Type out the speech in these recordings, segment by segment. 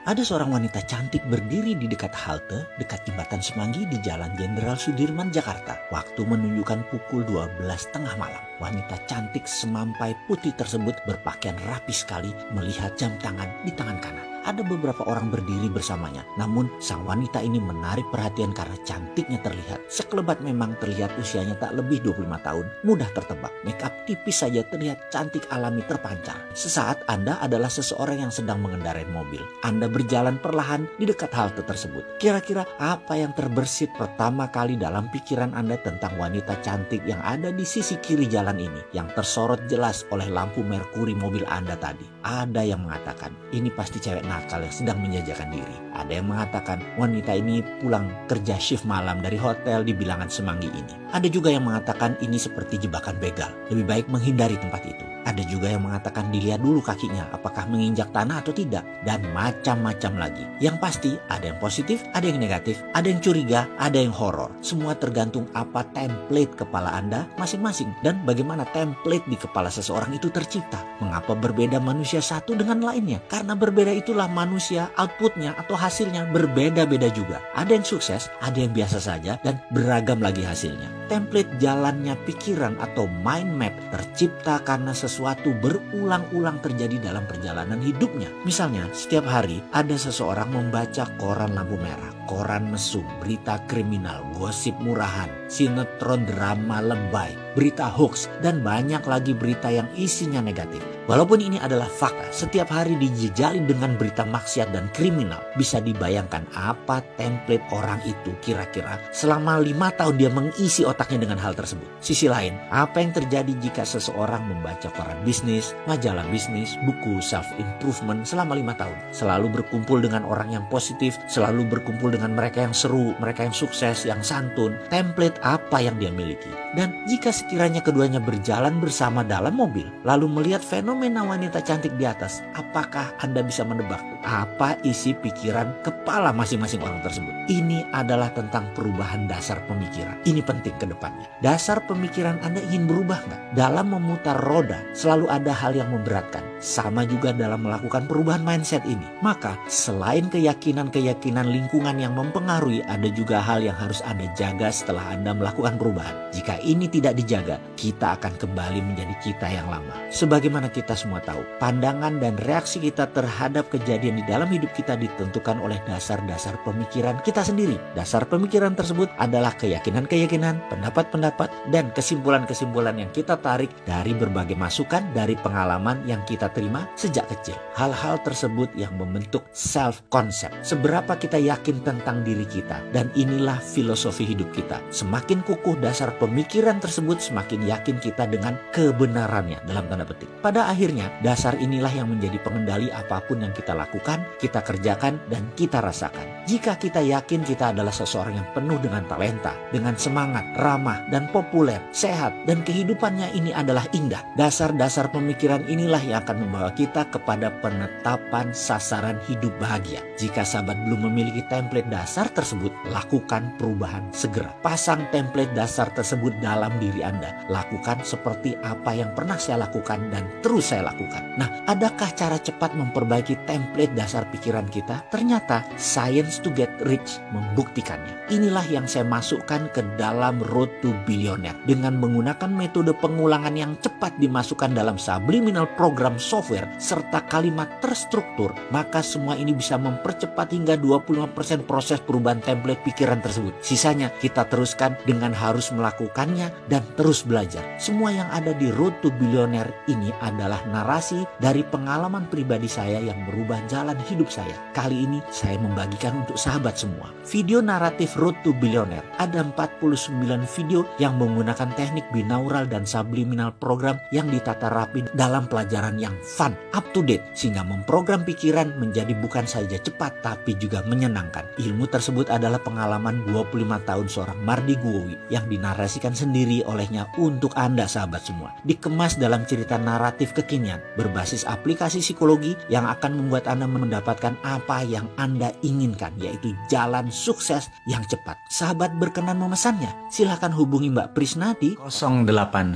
Ada seorang wanita cantik berdiri di dekat halte dekat jembatan Semanggi di Jalan Jenderal Sudirman, Jakarta. Waktu menunjukkan pukul 12 tengah malam. Wanita cantik semampai putih tersebut berpakaian rapi sekali melihat jam tangan di tangan kanan. Ada beberapa orang berdiri bersamanya. Namun sang wanita ini menarik perhatian karena cantiknya terlihat. Sekelebat memang terlihat usianya tak lebih 25 tahun. Mudah tertebak. Make up tipis saja terlihat cantik alami terpancar. Sesaat Anda adalah seseorang yang sedang mengendarai mobil. Anda berjalan perlahan di dekat halte tersebut. Kira-kira apa yang terbersit pertama kali dalam pikiran Anda tentang wanita cantik yang ada di sisi kiri jalan ini, yang tersorot jelas oleh lampu merkuri mobil Anda tadi? Ada yang mengatakan ini pasti cewek nakal yang sedang menjajakan diri. Ada yang mengatakan wanita ini pulang kerja shift malam dari hotel di bilangan Semanggi ini. Ada juga yang mengatakan ini seperti jebakan begal, lebih baik menghindari tempat itu. Ada juga yang mengatakan dilihat dulu kakinya apakah menginjak tanah atau tidak, dan macam-macam lagi. Yang pasti ada yang positif, ada yang negatif, ada yang curiga, ada yang horor. Semua tergantung apa template kepala Anda masing-masing dan bagaimana template di kepala seseorang itu tercipta. Mengapa berbeda manusia satu dengan lainnya? Karena berbeda itulah manusia, outputnya atau hasilnya berbeda-beda juga. Ada yang sukses, ada yang biasa saja, dan beragam lagi hasilnya. Template jalannya pikiran atau mind map tercipta karena sesuatu berulang-ulang terjadi dalam perjalanan hidupnya. Misalnya, setiap hari ada seseorang membaca koran lampu merah, koran mesum, berita kriminal, gosip murahan, sinetron drama lebay, berita hoax, dan banyak lagi berita yang isinya negatif. Walaupun ini adalah fakta, setiap hari dijejali dengan berita maksiat dan kriminal. Bisa dibayangkan apa template orang itu kira-kira selama 5 tahun dia mengisi otaknya dengan hal tersebut. Sisi lain, apa yang terjadi jika seseorang membaca koran bisnis, majalah bisnis, buku self-improvement selama 5 tahun. Selalu berkumpul dengan orang yang positif, selalu berkumpul dengan mereka yang seru, mereka yang sukses, yang santun. Template apa yang dia miliki? Dan jika sekiranya keduanya berjalan bersama dalam mobil, lalu melihat fenomena wanita cantik di atas, apakah Anda bisa menebak apa isi pikiran kepala masing-masing orang tersebut? Ini adalah tentang perubahan dasar pemikiran. Ini penting ke depannya. Dasar pemikiran Anda ingin berubah nggak? Dalam memutar roda, selalu ada hal yang memberatkan. Sama juga dalam melakukan perubahan mindset ini. Maka, selain keyakinan-keyakinan lingkungan yang mempengaruhi, ada juga hal yang harus Anda jaga setelah Anda melakukan perubahan. Jika ini tidak dijaga, kita akan kembali menjadi kita yang lama. Sebagaimana kita semua tahu, pandangan dan reaksi kita terhadap kejadian di dalam hidup kita ditentukan oleh dasar-dasar pemikiran kita sendiri. Dasar pemikiran tersebut adalah keyakinan-keyakinan, pendapat-pendapat, dan kesimpulan-kesimpulan yang kita tarik dari berbagai masukan dari pengalaman yang kita terima sejak kecil. Hal-hal tersebut yang membentuk self-concept. Seberapa kita yakin tentang diri kita, dan inilah filosofi hidup kita. Semakin kukuh dasar pemikiran tersebut, semakin yakin kita dengan kebenarannya dalam tanda petik. Pada akhirnya, dasar inilah yang menjadi pengendali apapun yang kita lakukan, kita kerjakan, dan kita rasakan. Jika kita yakin kita adalah seseorang yang penuh dengan talenta, dengan semangat, ramah, dan populer, sehat, dan kehidupannya ini adalah indah. Dasar-dasar pemikiran inilah yang akan membawa kita kepada penetapan sasaran hidup bahagia. Jika sahabat belum memiliki template dasar tersebut, lakukan perubahan segera. Pasang template dasar tersebut dalam diri Anda. Lakukan seperti apa yang pernah saya lakukan dan terus saya lakukan. Nah, adakah cara cepat memperbaiki template dasar pikiran kita? Ternyata Science to Get Rich membuktikannya. Inilah yang saya masukkan ke dalam Road to Billionaire. Dengan menggunakan metode pengulangan yang cepat dimasukkan dalam subliminal program software serta kalimat terstruktur, maka semua ini bisa mempercepat hingga 25% proses perubahan template pikiran tersebut. Sisanya kita teruskan dengan harus melakukannya dan terus belajar. Semua yang ada di Road to Billionaire ini adalah narasi dari pengalaman pribadi saya yang merubah jalan hidup saya. Kali ini saya membagikan untuk sahabat semua. Video naratif Road to Billionaire. Ada 49 video yang menggunakan teknik binaural dan subliminal program yang ditata rapi dalam pelajaran yang fun, up to date, sehingga memprogram pikiran menjadi bukan saja cepat tapi juga menyenangkan. Ilmu tersebut adalah pengalaman 25 tahun seorang Mardi Guowi yang dinarasikan sendiri olehnya untuk Anda sahabat semua. Dikemas dalam cerita naratif kekinian berbasis aplikasi psikologi yang akan membuat Anda mendapatkan apa yang Anda inginkan, yaitu jalan sukses yang cepat. Sahabat berkenan memesannya? Silahkan hubungi Mbak Prisna di 0812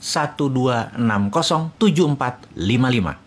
1260 7455.